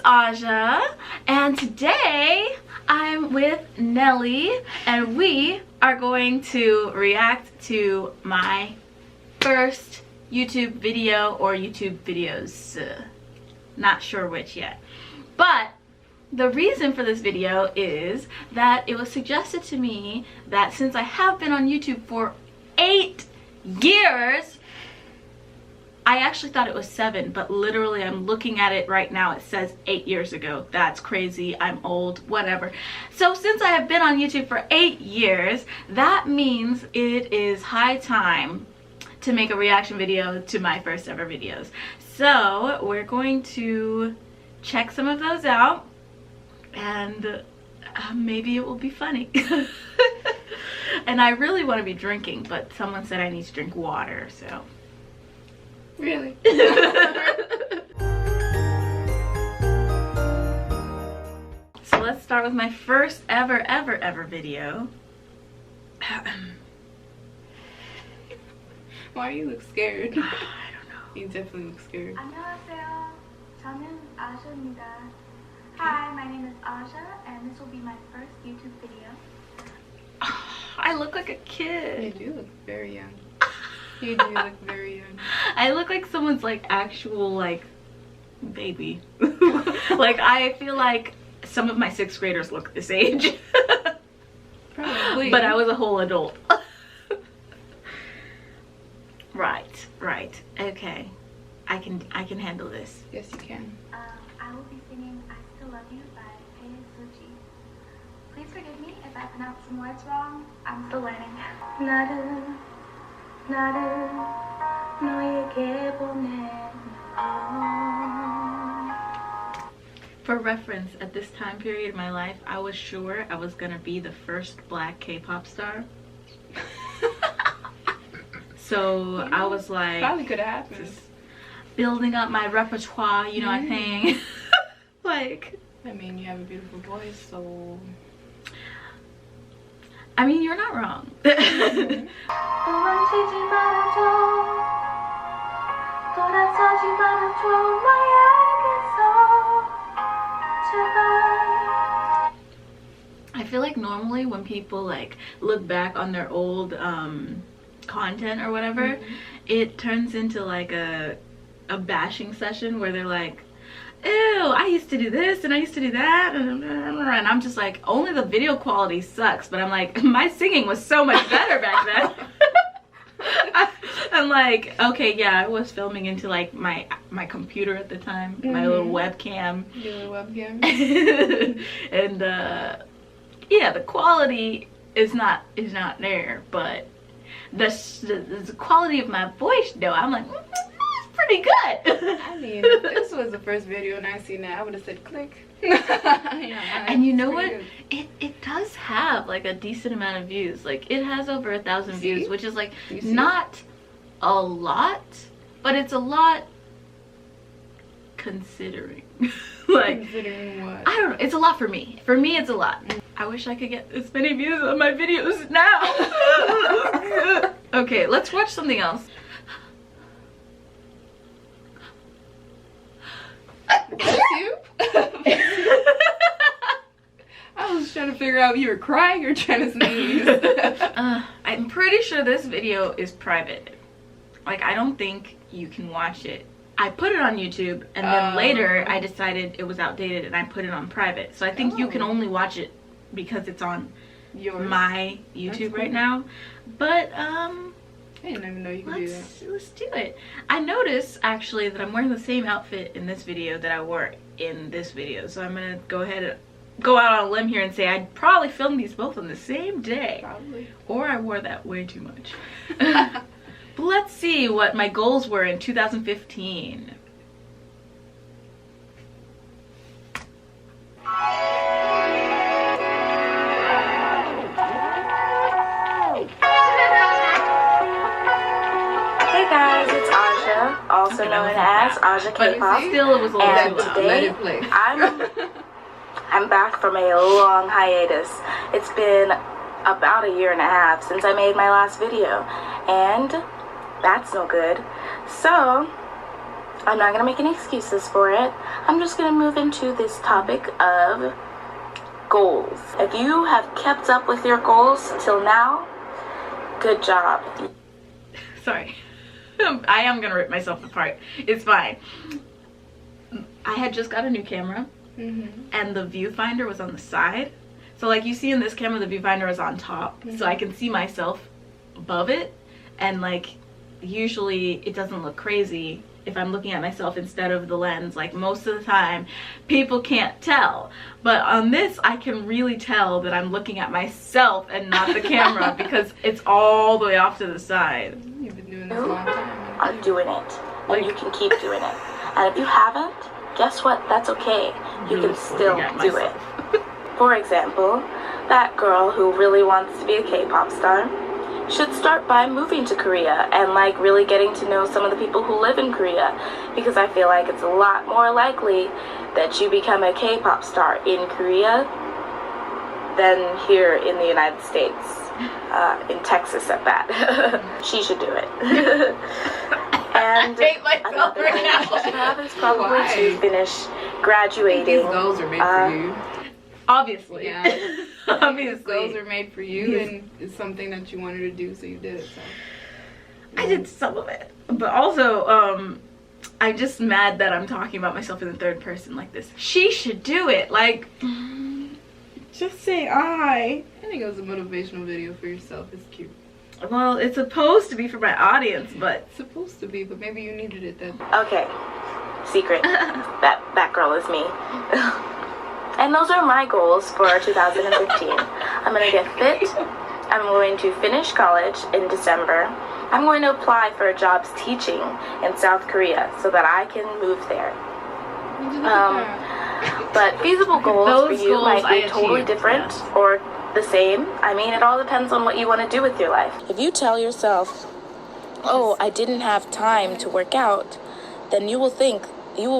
Aja, and today I'm with Nelly, and we are going to react to my first YouTube video or YouTube videos. Not sure which yet. But the reason for this video is that it was suggested to me that since I have been on YouTube for 8 years, I actually thought it was 7, but literally I'm looking at it right now. It says 8 years ago. That's crazy. I'm old, whatever. So since I have been on YouTube for 8 years, that means it is high time to make a reaction video to my first ever videos. So we're going to check some of those out, and maybe it will be funny. And I really want to be drinking, but someone said I need to drink water, so. Really? So let's start with my first ever video. Why do you look scared? I don't know. You definitely look scared. 안녕하세요. 저는 아자입니다. Hi, my name is Aja, and this will be my first YouTube video. I look like a You kid. do look very young. You do look very young. I look like someone's like actual like baby. Like I feel like some of my 6th graders look this age. Probably. But I was a whole adult. Right. Okay. I can handle this. Yes, you can. I will be singing I Still Love You by Tae Suji. Please forgive me if I pronounce some words wrong. I'm still learning. 나를 너에게 보내면. For reference, at this time period of my life, I was sure I was gonna be the first black K-pop star. So I was like, Probably could have happened. just building up my repertoire, you know what I'm saying? Like, I mean, you have a beautiful voice, so. I mean, you're not wrong. 도망치지 말아줘. 돌아서지 말아줘. 나에게서. 제발. I feel like normally when people like look back on their old content or whatever, it turns into like a bashing session where they're like, ew, I used to do this and I used to do that, and I'm just like, only the video quality sucks, but I'm like, my singing was so much better back then. I'm like, okay, yeah, I was filming into like my computer at the time, my little webcam. Your little webcam. And yeah, the quality is not there, but the quality of my voice though, I'm like, it's pretty good. I mean, if this was the first video and I seen that, I would have said click. And you know what? It does have like a decent amount of views. Like it has over 1,000 views, which is like not a lot, but it's a lot considering. Like, considering what? I don't know, it's a lot for me. For me, it's a lot. I wish I could get this many views on my videos now. Okay, let's watch something else. That's you? I was trying to figure out if you were crying or trying to sneeze. I'm pretty sure this video is private. Like, I don't think you can watch it. I put it on YouTube, and then later I decided it was outdated and I put it on private. So I think you can only watch it because it's on my YouTube right now. But I didn't even know you could do that. Let's do it. I noticed actually that I'm wearing the same outfit in this video that I wore in this video. So I'm gonna go ahead and go out on a limb here and say I'd probably filmed these both on the same day. Probably. Or I wore that way too much. But let's see what my goals were in 2015. Hey guys, it's Aja, also known as Aja K-pop. Still, it was a little And too loud. Let today, it play. I'm back from a long hiatus. It's been about 1.5 years since I made my last video, and that's no good. So I'm not gonna make any excuses for it. I'm just gonna move into this topic of goals. If you have kept up with your goals till now, good job. Sorry. I am gonna rip myself apart. It's fine. I had just got a new camera, and the viewfinder was on the side. So like you see in this camera, the viewfinder is on top, so I can see myself above it, and like usually it doesn't look crazy if I'm looking at myself instead of the lens. Like most of the time people can't tell, but on this I can really tell that I'm looking at myself and not the camera because it's all the way off to the side. You've been doing this a long time. Are doing it, and you can keep doing it. And if you haven't, guess what? That's okay. You can still do it. For example, that girl who really wants to be a K-pop star should start by moving to Korea and like really getting to know some of the people who live in Korea, because I feel like it's a lot more likely that you become a K-pop star in Korea than here in the United States, in Texas at that. She should do it. And I hate myself right now. She should have is probably to finish graduating. These goals are made for you. Obviously. Yeah. Obviously. These goals are made for you, and it's something that you wanted to do, so you did it. So. I did some of it. But also, I'm just mad that I'm talking about myself in the third person like this. She should do it. Like, just say I. I think it was a motivational video for yourself. It's cute. Well, it's supposed to be for my audience, but... It's supposed to be, but maybe you needed it then. Okay. Secret. that girl is me. And those are my goals for 2015. I'm going to get fit. I'm going to finish college in December. I'm going to apply for jobs teaching in South Korea so that I can move there. But feasible goals for you might be totally different or the same. I mean, it all depends on what you want to do with your life. If you tell yourself, oh, I didn't have time to work out, then you will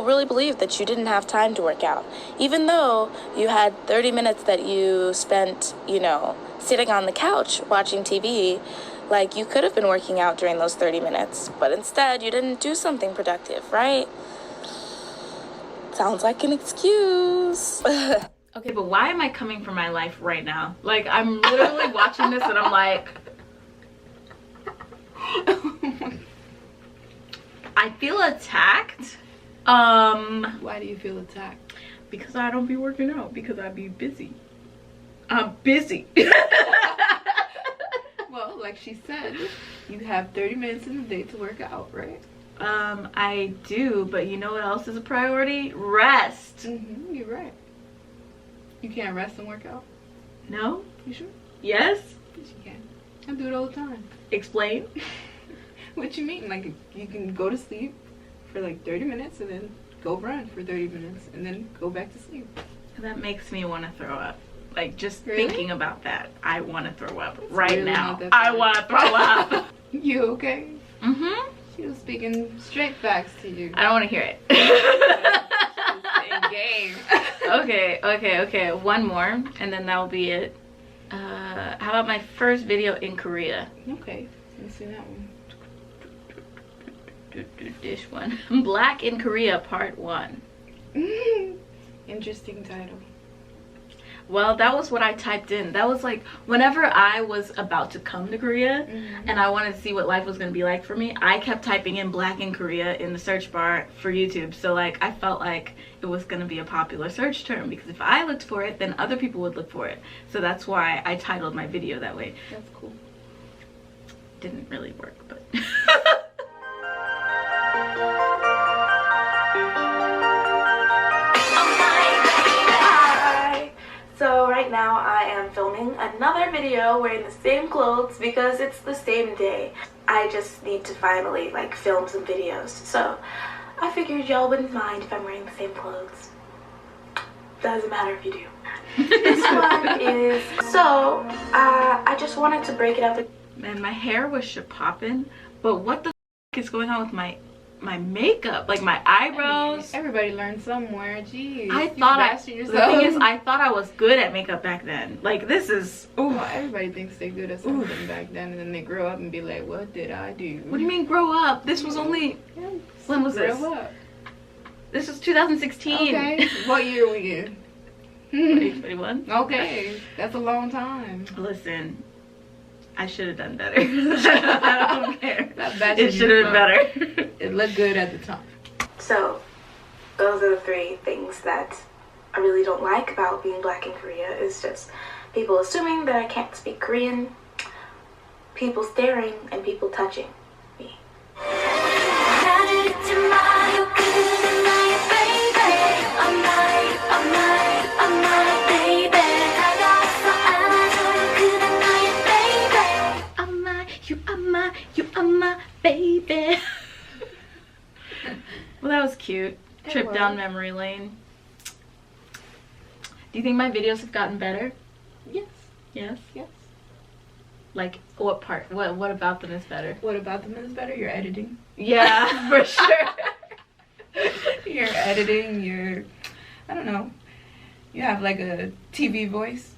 really believe that you didn't have time to work out. Even though you had 30 minutes that you spent, sitting on the couch watching TV, like you could have been working out during those 30 minutes, but instead you didn't do something productive, right? Sounds like an excuse. Okay, but why am I coming for my life right now? Like, I'm literally watching this and I'm like... I feel attacked. Why do you feel attacked? Because I don't be working out. Because I be busy. I'm busy. Well, like she said, you have 30 minutes in the day to work out, right? I do, but you know what else is a priority? Rest. You're right. You can't rest and work out? No? You sure? Yes? Yes, you can. I do it all the time. Explain. What you mean? Like, you can go to sleep for like 30 minutes and then go run for 30 minutes and then go back to sleep. That makes me want to throw up. Like, just Really? thinking about that, I want to throw up It's right really now. not that I bad. want to throw up. You okay? Mm-hmm. She was speaking straight facts to you. I don't want to hear it. Game. Okay. One more, and then that'll be it. How about my first video in Korea? Okay, let's see that one. This one. Black in Korea, part 1. Interesting title. Well, that was what I typed in. That was like, whenever I was about to come to Korea and I wanted to see what life was going to be like for me, I kept typing in Black in Korea in the search bar for YouTube. So like, I felt like it was going to be a popular search term, because if I looked for it, then other people would look for it. So that's why I titled my video that way. That's cool. Didn't really work, but... So right now I am filming another video wearing the same clothes because it's the same day. I just need to finally like film some videos. So I figured y'all wouldn't mind if I'm wearing the same clothes. Doesn't matter if you do. This one is... So, I just wanted to break it up. Man, my hair was popping, but what the is going on with my my makeup, like my eyebrows. Everybody learned somewhere. Jeez. I thought the thing is, I thought I was good at makeup back then. Like, this is, ooh. Well, everybody thinks they're good at something back then, and then they grow up and be like, what did I do? What do you mean grow up? This was only, when was this? Grow up. This was 2016. Okay. What year are we in? 2021. Okay. That's a long time. Listen, I should have done better. I don't care. It should have been better. It looked good at the time. So, those are the 3 things that I really don't like about being black in Korea. Is just people assuming that I can't speak Korean, people staring, and people touching me. You are my baby. Well, that was cute. Trip down memory lane. Do you think my videos have gotten better? Yes. Yes? Yes. Like, what part? What about them is better? What about them is better? Your editing. Yeah, for sure. Your editing, I don't know. You have like a TV voice.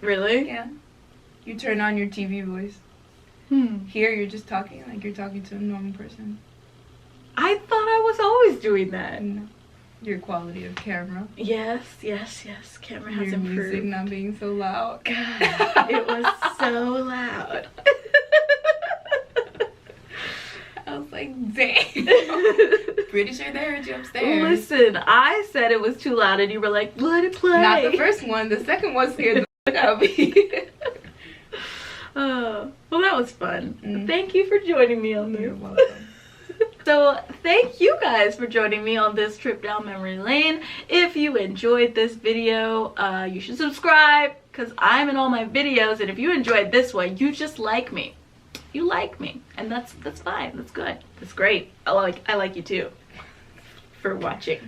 Really? Yeah. You turn on your TV voice. Here you're just talking like you're talking to a normal person. I thought I was always doing that. No. Your quality of camera. Yes. Camera has your improved. Music not being so loud. God, it was so loud. I was like, dang. Pretty sure they heard you upstairs. Listen, I said it was too loud and you were like, let it play. Not the first one. The second one scared the fuck out of me. Oh, well, that was fun. Thank you for joining me on this. You're welcome. So thank you guys for joining me on this trip down memory lane. If you enjoyed this video, you should subscribe because I'm in all my videos, and if you enjoyed this one, you just like me. You like me, and that's fine. That's good. That's great. I like you too for watching.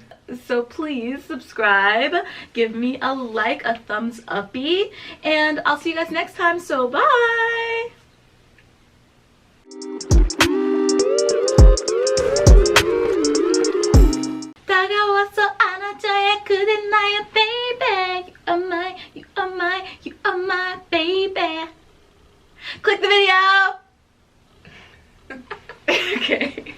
So please subscribe, give me a like, a thumbs uppy, and I'll see you guys next time. So bye. 다가와서 안아줘야 그대 나의 baby. You are my baby. Click the video. Okay.